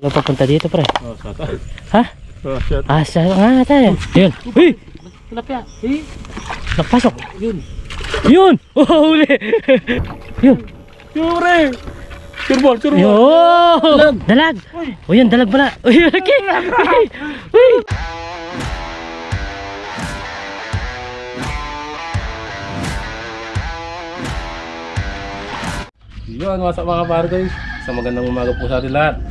Wala papunta dito, pre. Oh, saka. Ha? Oh, shit. Asa nga tayo. Yun. Uy! Tilapia. Eh, Napasok. yun. Yun! Oh, huli! Yun. Yun, pre. Surbol. Yun! Dalag! O yun, dalag pala. Uy, laki! Uy! Yun, what's up mga pare guys? Sa magandang umaga po sa atin lahat.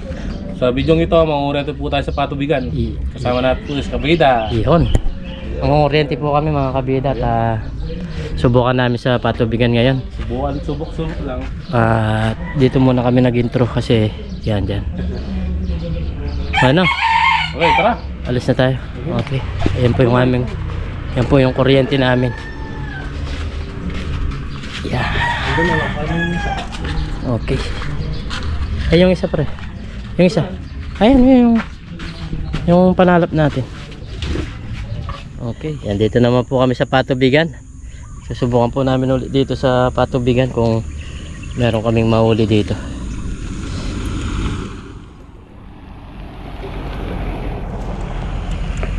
Sa video ito, mangungurente po tayo sa patubigan. Kasama natin po sa kabida. Yun. Mangungurente po kami mga kabida at subukan namin sa patubigan ngayon. Subok lang. At dito muna kami nag-intro kasi yan dyan. Ano? Okay, tara. Alis na tayo. Okay. Ayan po yung aming, yan po yung kuryente namin. Yeah. Okay. Ay, yung isa pre. Yung isa. Ayun yung panalap natin. Okay. Yan, dito naman po kami sa patubigan. Susubukan po namin ulit dito sa patubigan kung meron kaming mahuli dito.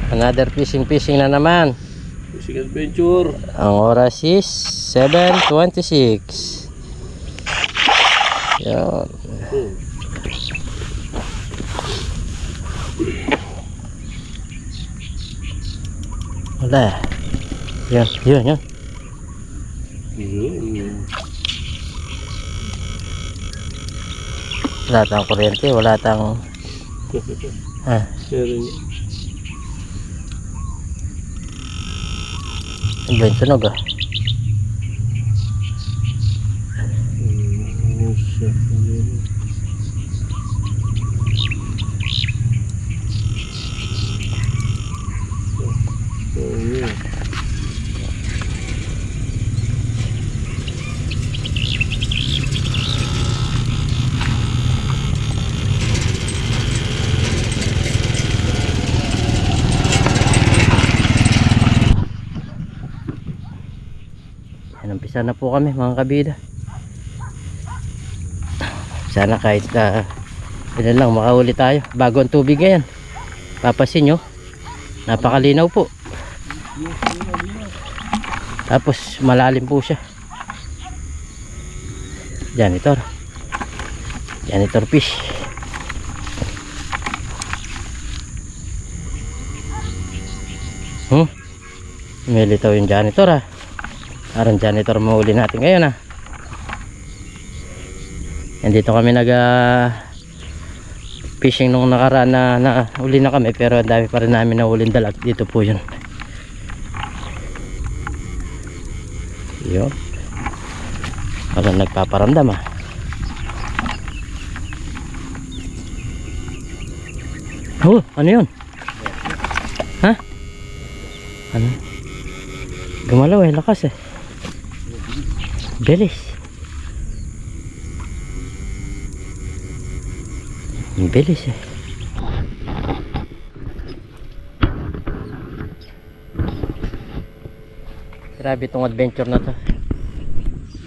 Another fishing na naman. Fishing adventure. Ang oras is 7:26. Yan. Wala. Yan. Wala tayong kuryente, wala tayong Ang ba yung tunog ah? Umpisa na po kami mga kabida. Sana kahit ilan lang makahuli tayo bago ang tubig ngayon. Papasin nyo, napakalinaw po. Tapos malalim po siya. Janitor fish. Militaw yung janitor ah. Parang janitor mahuli natin ngayon ah. Yan, dito kami nag fishing nung nakaraan na huli na kami, pero ang dami pa rin namin na huling dalag. Dito po yun. Yun. Parang nagpaparamdam ah. Oh, ano yun? Ha? Ano? Gumalaw eh, lakas eh. Bilis. Bilis eh. Grabe itong adventure na to.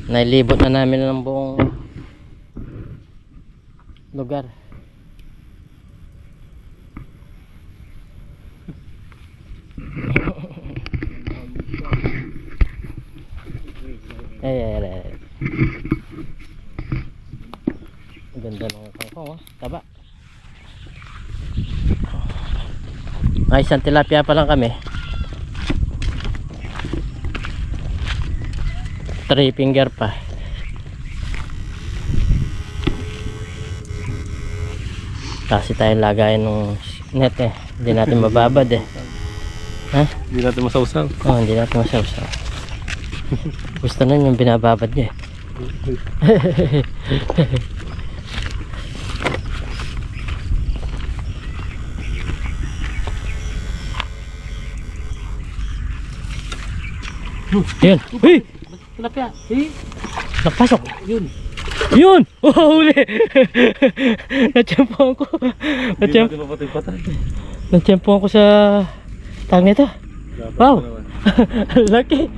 Nailibot na namin ng buong lugar. Ay. Ganda ng kangkong oh. Taba. Ay, isang tilapia pa lang kami. 3 finger pa. Kasi tayong lagayan ng net eh. Hindi natin mababad eh. Ha? Hindi natin masawsaw. Oh, hindi natin masawsaw. Gusto na yung binababad niya. Yun. Uy! Tilapia. Eh, Napasok. yun. Yun! Oh, huli! Natsyempohan ko. Hindi natin mapatay-patay. Natsyempohan ko sa tang nito. Wow! Laki!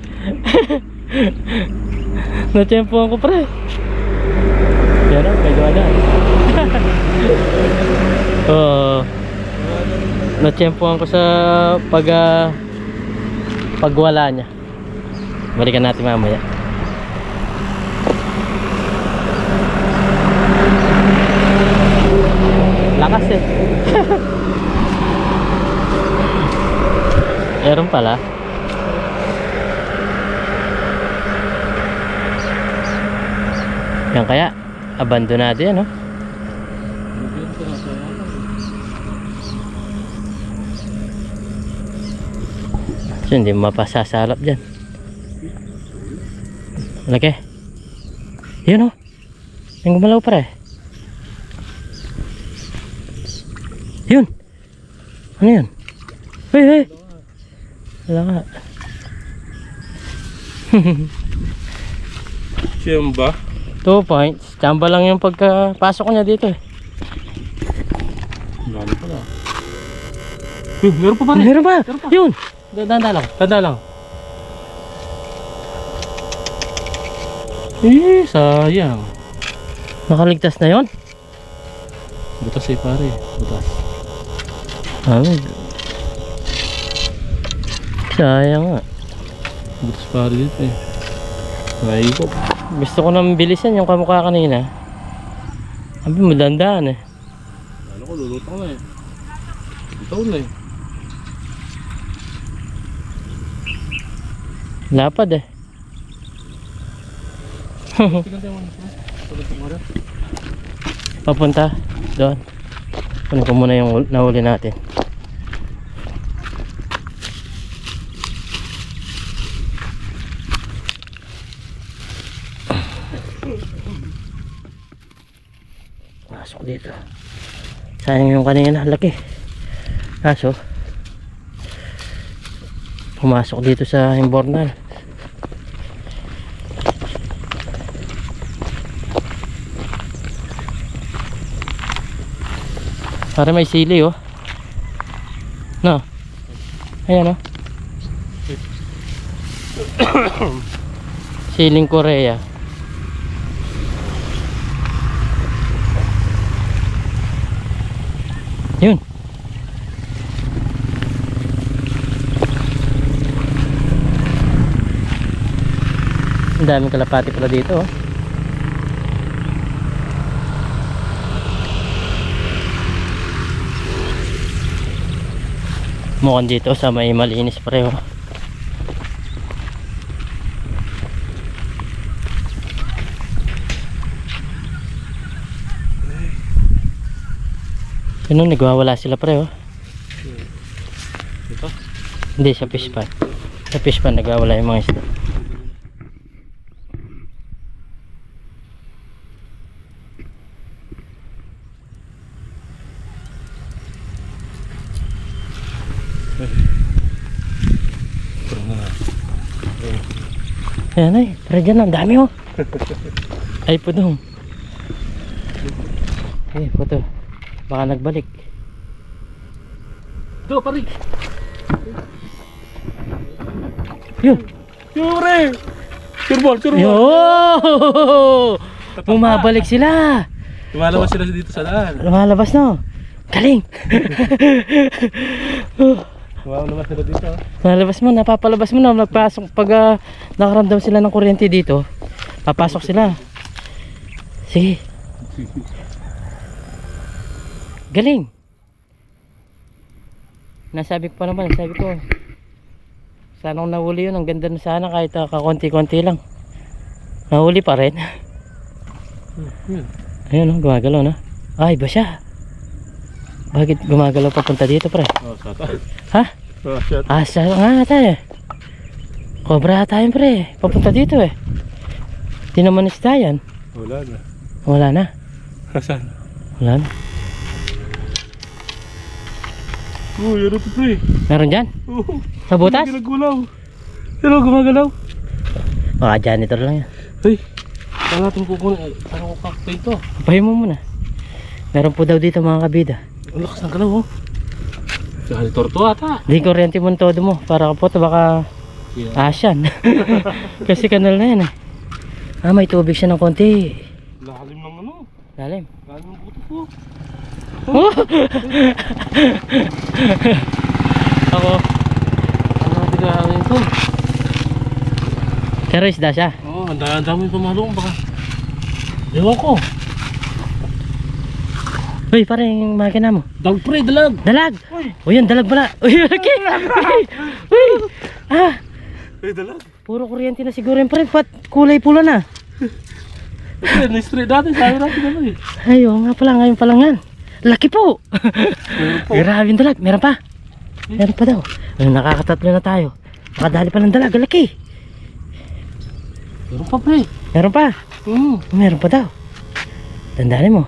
Natsyempohan ko pre. Yan o, may gawa na. Oo. Natsyempohan ko sa pagwala niya. Balikan natin mamaya. Lakas eh. Meron pala. Yan kaya abandonado yan, no? So, hindi mapasasalap dyan. Laki. Yun, oh. Yung gumalaw pa rin. Yun. Ano yun? Hey, hey. Wala nga. Siyem ba? 2 points. Tsamba lang yung pagkapasok niya dito eh. Lalo pala. Meron pa ba rin? Meron pa. Yun. Tanda lang. Tanda lang. Sayang. Nakaligtas na yun? Butas eh pare. Butas. Sayang nga. Butas pare dito eh. Naikot. Gusto ko nang bilisan yung kamukha kanina. Sabi mo dandaan eh. Ano ko, lulutang na eh. Itaw na eh. Lapad eh. Tingnan tayo mo. Papunta doon. Kunin ko muna yung nahuli natin. Pasok dito. Sayang yung kanina, laki. Kaso pumasok dito sa imbornal. Para may sili oh. No. Ayan oh. Siling Korea. Yun. Ang daming kalapati pala dito oh. Mukhang dito sa may malinis pareho. Ano, nagwawala sila pareho. Ito? Hindi, sa fish pan. Sa fish pan nagwawala yung mga isda. Ayan ay, tara dyan, ang dami oh. Ay pudong. Ay puto, baka nagbalik. Ito pare. Yun. Yure. Surbol. Yo! Bumabalik sila. Lumalabas sila dito sa daan. Lumalabas no. Galing. Lumalabas sila dito. Lumalabas mo, napapalabas mo na. Magpasok pag nakaramdam sila ng kuryente dito. Papasok sila. Sige. Galing. Nasabi ko pa naman, sabi ko sana kung nahuli yun, ang ganda na sana kahit kakonti-konti lang. Nahuli pa rin. Ayun, gumagalaw na. Ay, ba siya? Bakit gumagalaw papunta dito, pre? Oh, sata. Ha? Oh, shot. Asa nga tayo. Cobra tayo, pre. Papunta dito eh. Di naman isda yan. Wala na. Wala na. Saan? Wala na. Oh, yun ito pre. Meron dyan? Oh. Sa butas? Ginagulaw. Pero gumagalaw. Baka janitor lang yan. Hey, saan natin kukunin? Saan ko kakapin to? Pahin mo muna. Meron po daw dito mga kabida. Ang lakas ng galaw oh. Janitor to ata. Di kuryente mo todo mo. Para po ito baka asyan. Kasi kanal na yan eh. May tubig siya ng konti. Lalim ng ano. Lalim. Lalim ng buto ko. Oh! Ako. Ano bigawin ko? Pero isda siya. Oo, ang dami tumalong baka. Ewan ko. Uy, parang yung makina mo. Dalag pre, dalag. Dalag! Uy. Uy, yan, dalag pala. Uy, laki! Uy! Uy! Ah! Ay, dalag. Puro kuryente na siguro yung friend. Pat kulay pula na. Pre, na-straight natin. Sabi natin ano eh. Ay, oo nga pala. Ngayon pa lang yan. Laki po! Meron po. Grabe yung dalag. Meron pa. Meron pa daw. Ay, nakakatatlo na tayo. Nakadali pa ng dalag. Laki! Meron pa pre. Meron pa. Meron pa daw. Tandaan mo.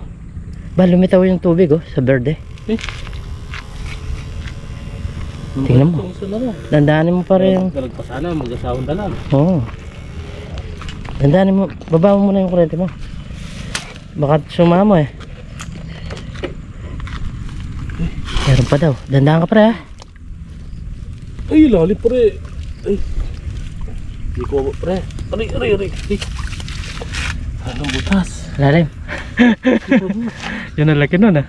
Ba, lumitaw yung tubig oh, sa berde. Eh. Tingnan mo. Dandanin mo pa rin. Dalag pa sana, mag-asawang dalag. Oo. Dandanin mo. Baba mo muna yung kurente mo. Baka sumama eh. Meron pa daw. Dandahan ka pre ha. Ay, lalim pre. Ay. Hindi ko pre. Aray. Anong butas? Lalim. Yun ang laki nun ah.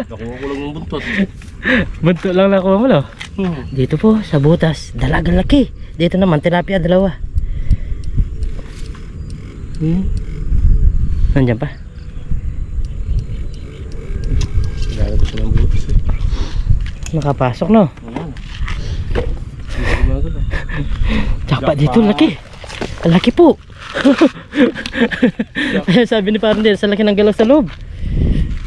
Nakuha ko lang ng buntot. Buntot lang nakuha mo lo. Dito po sa butas. Dalagang laki. Dito naman tilapia dalawa. Nandiyan pa. Lalagay ko siya ng butas eh. Nakapasok no. Ayan. Hindi gumagalaw. Tsaka dito laki. Ang laki po. Kaya sabi ni Parang sa laki ng galaw sa loob.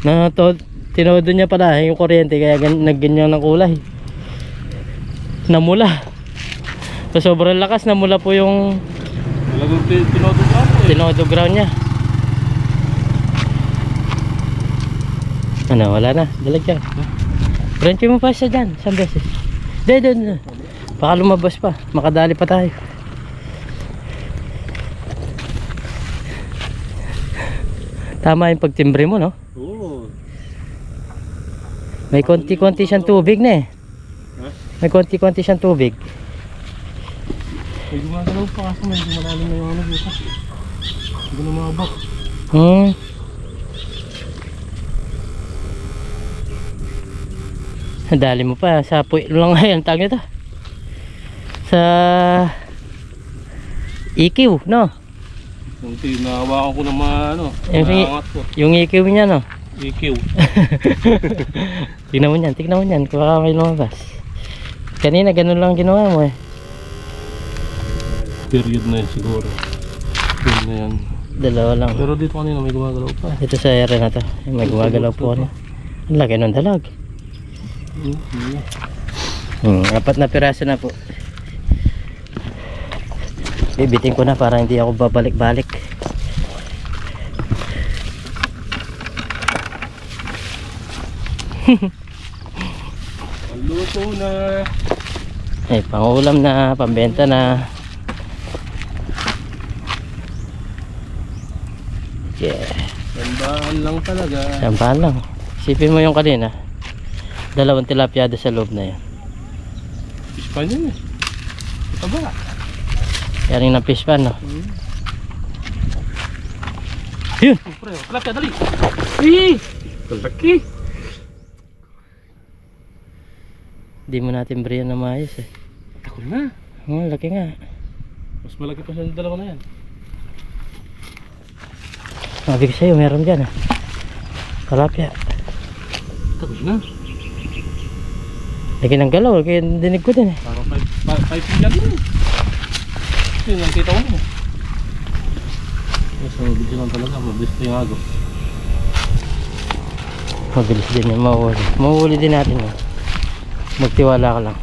Na to, tinodo niya pala yung kuryente kaya nagganyan ng kulay. Namula. So sobrang lakas namula po yung Talagang tinodo ka eh. tinodo ground niya. Ano, wala na. Dalag yan. Prenti mo pa siya dyan. Isang beses. Doon. Baka lumabas pa. Makadali pa tayo. Tama yung pagtimbre mo, no? Oo. May konti-konti siyang tubig na eh. Ha? May konti-konti siyang tubig. May gumagalaw pa kasi medyo malalim na yung ano butas. Hindi na mabak. Dali mo pa sa puwit lang ngayon. Tag nito. Sa EQ, no? Yung tinahawakan ko ng mga ano. Yung, Naangat ko. yung EQ niya, no? EQ. Tignan mo yan. Kung baka may lumabas. Kanina, ganun lang ginawa mo eh. Period na yun siguro. Yun na yan. Dalawa lang. Pero dito kanina may gumagalaw pa. Ito sa area na to. May gumagalaw po ano. Ang laki ng dalag. Apat na piraso na po. Bibitin ko na para hindi ako babalik-balik. Luto na. Pangulam na, pambenta na. Yeah. Tandaan lang talaga. Sampahan lang. Isipin mo yung kanina. 2 tilapia sa loob na yan. Fish pan yun eh. Ito ba? Yaring ng fish pan, no? Yun! Pre, tilapia dali. Kalaki. Hindi mo natin briyan na maayos eh. Takot na. Laki nga. Mas malaki pa siya ng dalawa na yan. Sabi ko sa'yo, meron dyan ah. Tilapia. Takot na. Lagi ng galaw, kaya dinig ko din eh. Parang 5 feet yan eh. Yun, nakita ko mo. Mas mabilis lang talaga. Mabilis na yung agos. Mabilis din yung mauuli. Mauuli din natin yun. Magtiwala ka lang.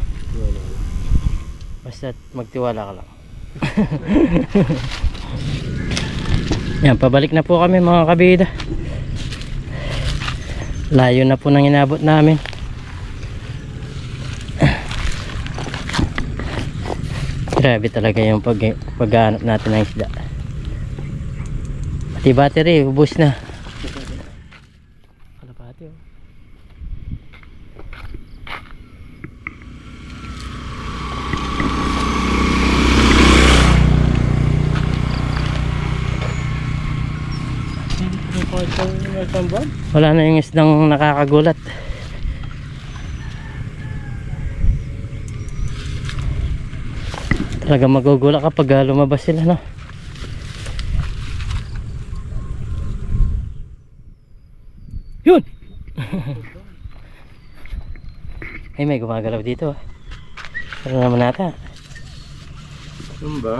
Basta magtiwala ka lang. Yan, pabalik na po kami mga kabida. Layo na po nang inabot namin. Grabe talaga yung paghanap natin ng isda. Pati battery, ubos na. Kalapati oh. Hindi ko pa ito Wala na yung isdang nakakagulat. Talaga magugulak kapag lumabas sila, no? Yun! Ay, may gumagalaw dito. Ano naman nata? Ano ba?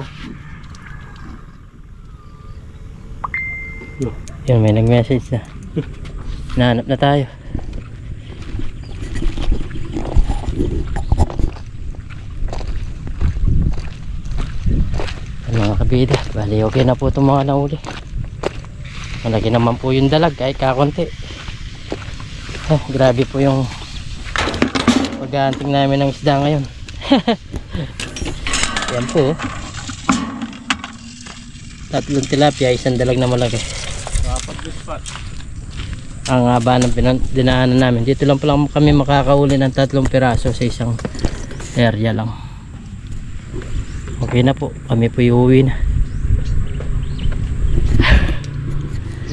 Yun, may nag-message na. Nahanap na tayo. Mga kabida, bali okay na po itong mga nauli. Malaki naman po yung dalag kahit kakunti. Grabe po yung pag-aanting namin ng isda ngayon. Yan po. Tatlong tilapia, isang dalag na malaki. Dapat spot. Ang haba ng dinaanan namin. Dito lang pala kami makakauli ng 3 piraso sa isang area lang. Okay na po, kami po iuwi na.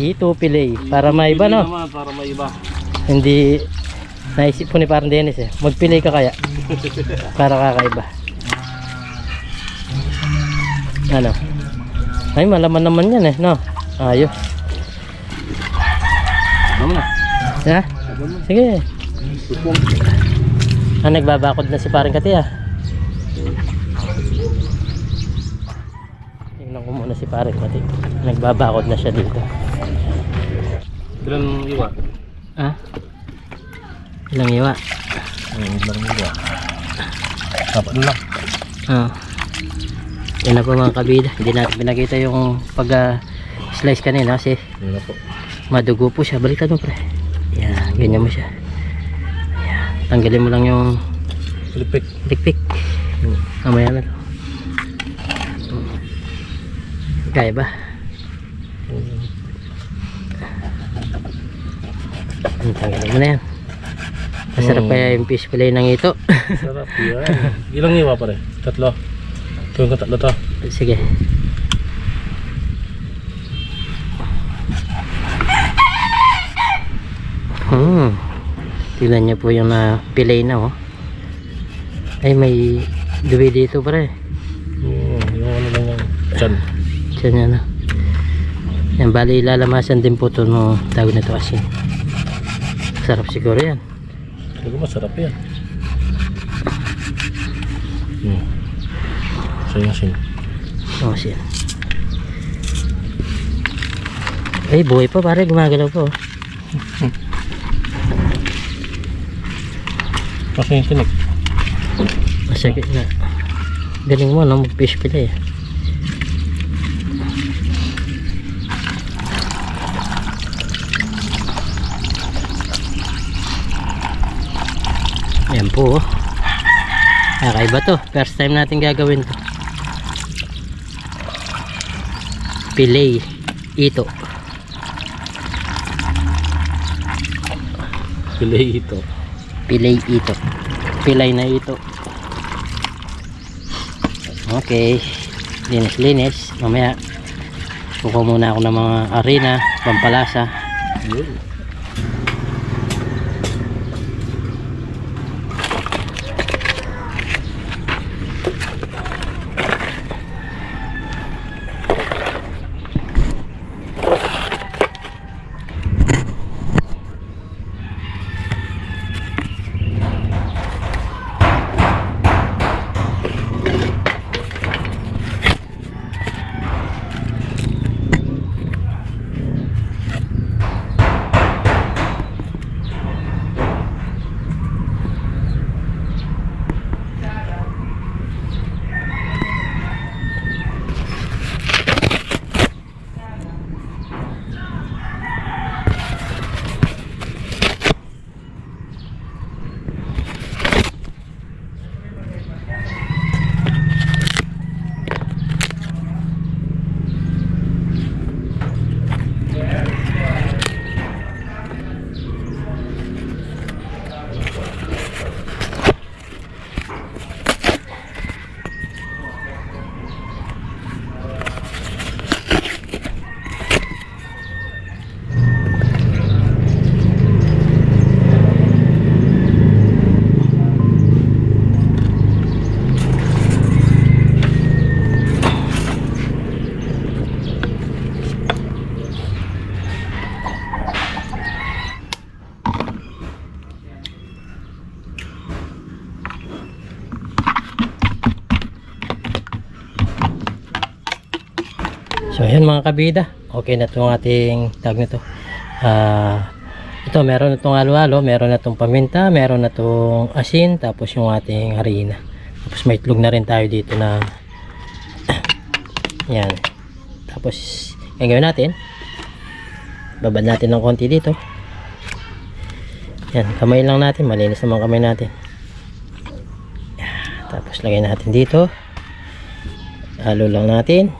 Ito pilay, para maiba, no? Naman, para maiba. Hindi, naisip ko ni parang Dennis eh, magpilay ka kaya para kakaiba. Ano? Ay, malaman naman yan eh, no? Ayos. Ano na? Ha? Sige. Nagbabakod na si parang Kati ah. Tingnan ko muna si parang Kati. Nagbabakod na siya dito. Ilan iwa? Ha? Ilang iwa? Ilan iwa? Dapat lang. Ah. Yan na po mga kabida. Hindi natin pinakita yung pag slice kanina kasi Yan na po. madugo po siya. Baliktad mo pre. Yan, ganyan mo siya. Yan. Tanggalin mo lang yung Lipik. tikpik. Mamaya na to. Kaya ba? Tanggalin mo na yan. Masarap kaya yung fish fillet ng ito. Sarap yan. Ilang iwa pare? 3. Ito yung 3 to. Sige. Tignan niyo po yung fillet na oh. Ay may duwi dito pare. Yung ano lang yan. Chan. Diyan yan na. Yan bali ilalamasan din po ito no tawag na ito asin. Sarap siguro yan. Siguro masarap yan. Asin. Oh, asin. Ay buhay pa pare, gumagalaw po. Kasi yung sinig. Masakit na. Galing mo no, mag-fish fillet. Ayan po. Kakaiba to. First time natin gagawin to. Fillet ito. Fillet ito. Pilay ito. Pilay na ito. Okay. Linis-linis. Mamaya kukuha muna ako ng mga arena, pampalasa. Yun. So ayan mga kabida, okay na itong ating tag na to. Ito meron na itong halo-halo, meron na itong paminta, meron na itong asin, tapos yung ating harina. Tapos may itlog na rin tayo dito na yan. Tapos yung gawin natin, babad natin ng konti dito. Yan, kamay lang natin, malinis naman kamay natin. Yan, tapos lagay natin dito, halo lang natin.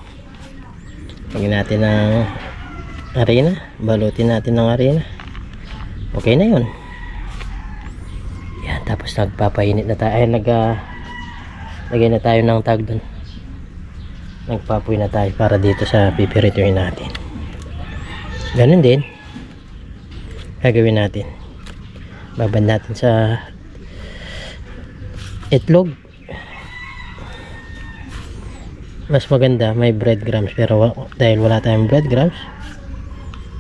Lagyan natin ng harina, balutin natin ng harina. Okay na yun. Yan, tapos nagpapainit na tayo. Ay, lagay na tayo ng tag dun. Nagpapoy na tayo para dito sa pipirituin natin. Ganun din gagawin natin. Babad natin sa itlog. Mas maganda may breadcrumbs, pero dahil wala tayong breadcrumbs,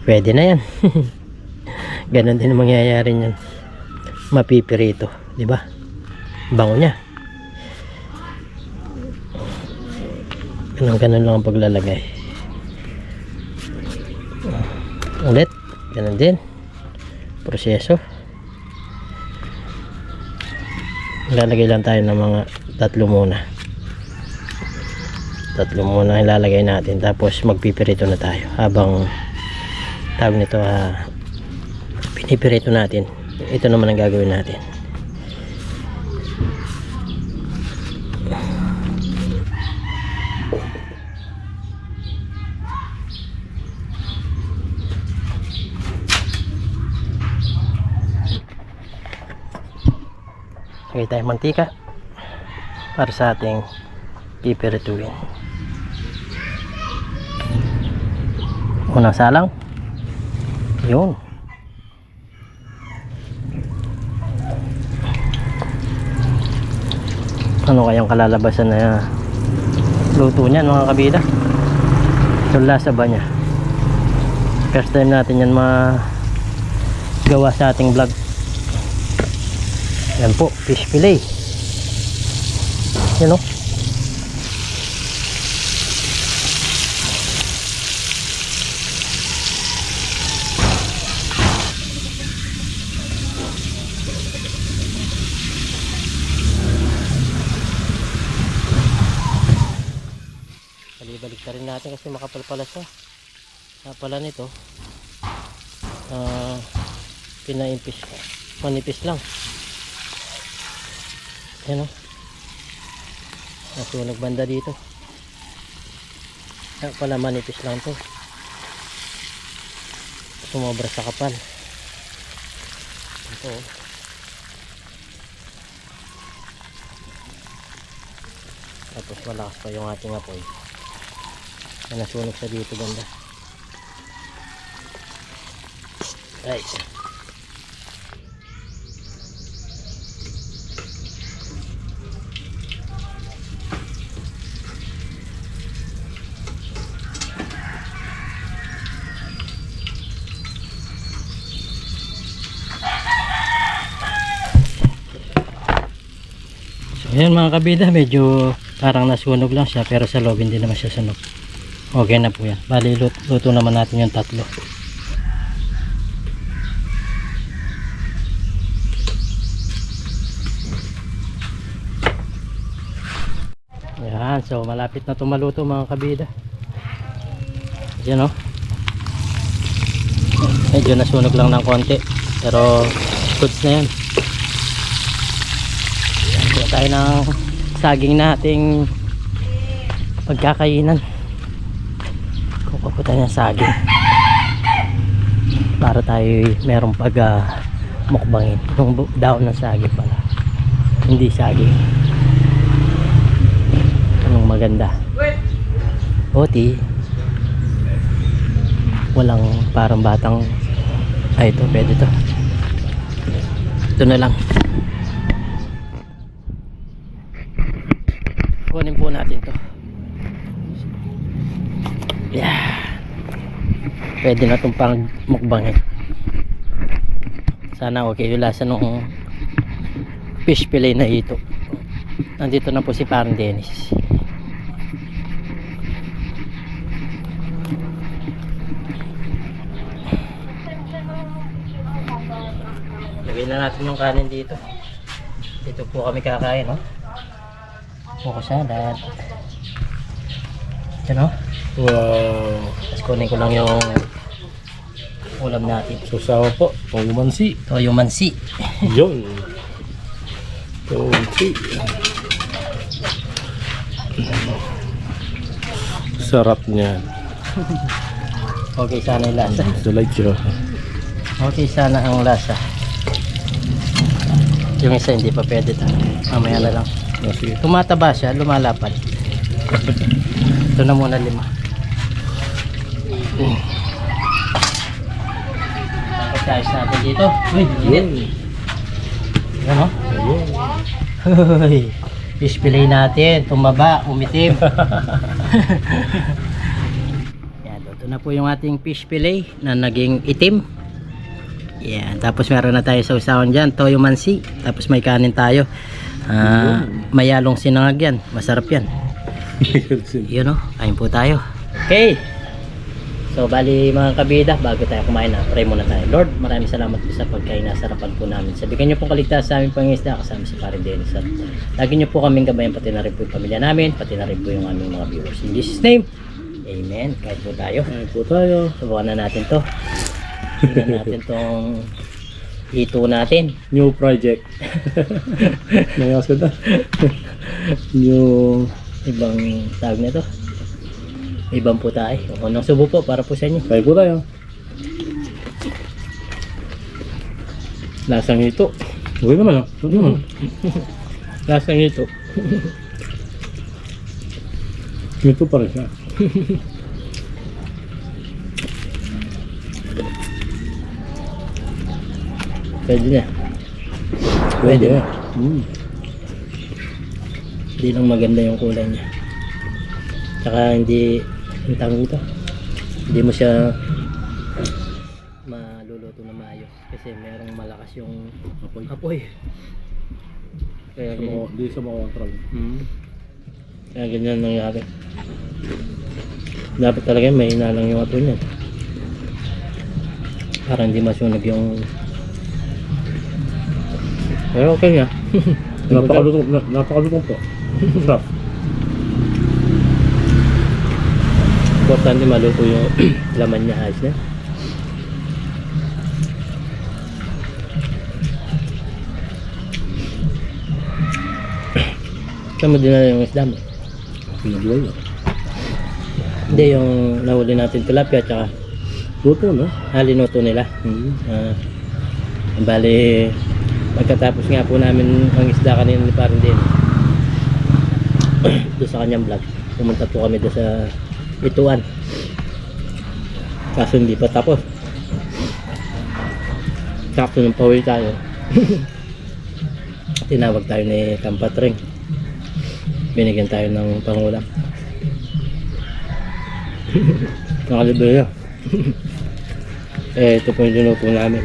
pwede na yan. Ganon din mangyayari niyan. Mapipirito, di ba? Bango niya. Ganun lang ang paglalagay. Ulit, ganon din. Proseso. Lalagay lang tayo ng mga tatlo muna. Tatlo muna ilalagay natin, tapos magpipirito na tayo habang tawag nito pinipirito natin. Ito naman ang gagawin natin. Lagay tayong mantika para sa ating pipirituin. Unang salang, yun. Ano kayang kalalabasan na luto niyan mga kabida? Ito lasa ba niya? First time natin yan magawa sa ating vlog. Yan po, fish fillet. Yan o. Balik na rin natin kasi makapalpala siya. Pala nito pinaimpis, manipis lang. Yan o, nasunog banda dito. Pala manipis lang to, sumobra sa kapal. Ito o. Tapos malakas pa yung ating apoy na nasunog sa dito ganda. Right. So ayan mga kabida, medyo parang nasunog lang siya, pero sa loob hindi naman siya sunog. Okay na po yan. Bali luto naman natin yung tatlo. Yan, so malapit na itong maluto mga kabida. Yan o. Medyo nasunog lang ng konti, pero goods na yan. Yan tayo ng saging nating pagkakainan. Kukuha tayo ng saging para tayo merong mukbangin. Yung daon ng saging pala, hindi saging. Anong maganda? Oti. Walang parang batang. Ay, ito pwede to. Ito na lang. Kunin po natin to. Yeah. Pwede na itong pang mukbangin. Sana okay yung lasa ng fish fillet na ito. Nandito na po si Parang Dennis. Lagay na natin yung kanin dito. Dito po kami kakain, no? Buko salad. Yan, no? Wow. Tapos kunin ko lang yung ulam natin. Susawa po. Panggumansi. Toyo mansi. Yun. Panggumansi. Sarap niyan. Okay sana yung lasa. The light siya. Okay sana ang lasa. Yung isa hindi pa pwede to. Mamaya na lang. Sige. Tumataba siya, lumalapad. Ito na muna 5. Tapos natin dito. Uy, init. Yan, no? Uy, fish fillet natin. Tumaba, umitim. Yan, ito na po yung ating fish fillet na naging itim. Yan, tapos meron na tayo sa usawan dyan, toyo mansi. Tapos may kanin tayo. Mayalong sinangag yan. Masarap yan. Yun, no? Kain po tayo. Okay. So, bali mga kabida, bago tayo kumain na, pray muna tayo. Lord, maraming salamat po sa pagkain na sarapan po namin. Sabihin niyo pong kaligtas sa aming pangingisda, kasama si Parin Dennis. Lagi niyo po kaming gabayan, pati na rin po yung pamilya namin, pati na rin po yung aming mga viewers. In Jesus' name, amen. Kain po tayo. Kain po tayo. Subukan na natin to. Tingnan natin tong ito natin. New project. Mayas ka na. New Ibang tawag nito. Ibang po tayo. O, nang subo po para po sa inyo. kain po tayo. Lasang ito. Okay naman ah. Lasang ito. Ito pa rin siya. Pwede na. Pwede na. Hindi lang maganda yung kulay niya. Tsaka hindi, yung tawag ito, hindi mo siya maluluto na maayos kasi merong malakas yung apoy. Kaya ganyan. Hindi sa mga control. Kaya ganyan nangyari. Dapat talaga may hinalang yung apoy niya. Para hindi masunog yung... Pero okay nga. Napakalutong po. Sarap. Importante maluto yung laman niya, ayos na. Saan mo dinala yung isda mo? Pinabuhay na. Hindi, yung nahuli natin tilapia tsaka Luto na. halinuto nila. Bali, pagkatapos nga po namin ang isda kanina ni Parin din doon sa kanyang vlog, pumunta po kami doon sa Ituan, kaso hindi pa tapos. Sakto nung pauwi tayo tinawag tayo ni Kampatring, binigyan tayo ng pangulam. Nakalibre na. Ito po yung linuto namin.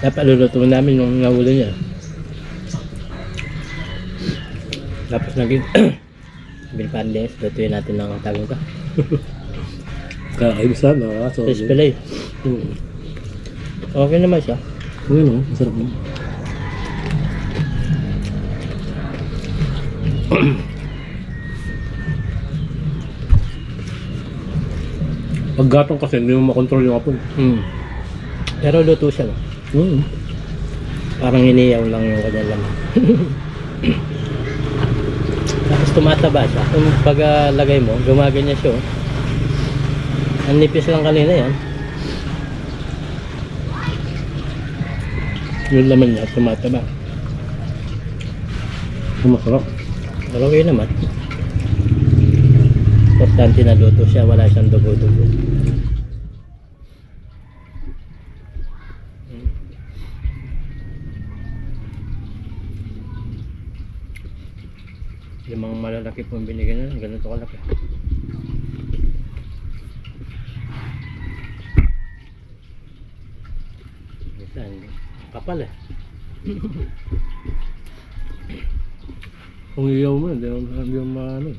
Dapat luluto namin yung nahuli niya. Tapos naging bilpandes, lutuin natin ng tagong ka. Kakaibisan na. Fish fillet. Okay naman siya. Ano, masarap mo. Pag gatong kasi hindi mo makontrol yung apoy. Pero luto siya. Parang iniyaw lang yung kanyang laman. Tapos tumataba siya. Kung pag-lagay mo, gumaganyan siya. Ang nipis lang kanina yan. Yung laman niya, tumataba. Masarap. Pero okay naman. Importante na luto siya, wala siyang dugo-dugo. Yung mga malalaki pong binigyan na, ganito kalaki. Kapal eh. Kung iyaw mo, hindi mo maano.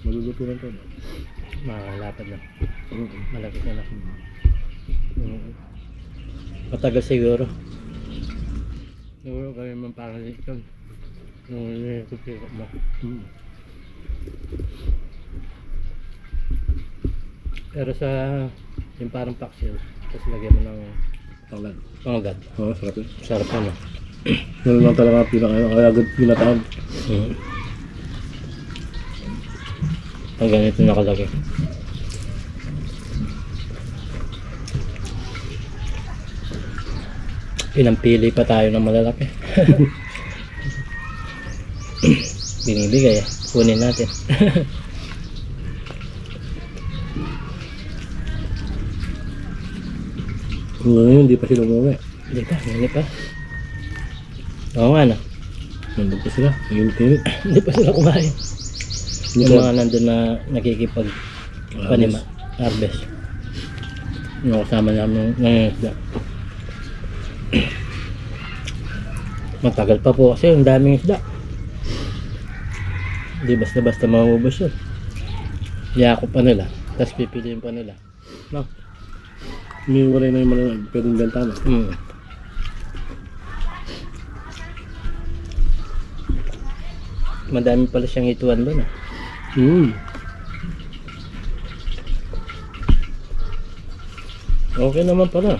Maluluto lang ito. Makalapad na. Malaki na. Matagal siguro. Siguro kami man para dito. Nung nilipipiro mo. Pero sa yung parang paksiw, tapos lagyan mo ng Tanglad. pangagad. Oo, sarap yun. Sarap ano. Ganun lang talaga kaya agad pinatawag. Ang ganito nakalagay. Ilang pili pa tayo ng malalaki. Binibigay kunin natin. Ngayon, hindi pa sila umuwi. Hindi pa. Oo nga na. Nandun pa sila. Init-init. Hindi pa sila kumain. Hindi Yung pa. mga nandun na nakikipag panima, harvest. Yung kasama namin ng isda. Matagal pa po kasi yung daming isda. Hindi basta-basta maubos yun. Yakop pa nila. Tapos pipiliin pa nila. No? Umiiwalay na yung malamang. Pwedeng bentana. Madami pala siyang ituan doon. Okay naman pala.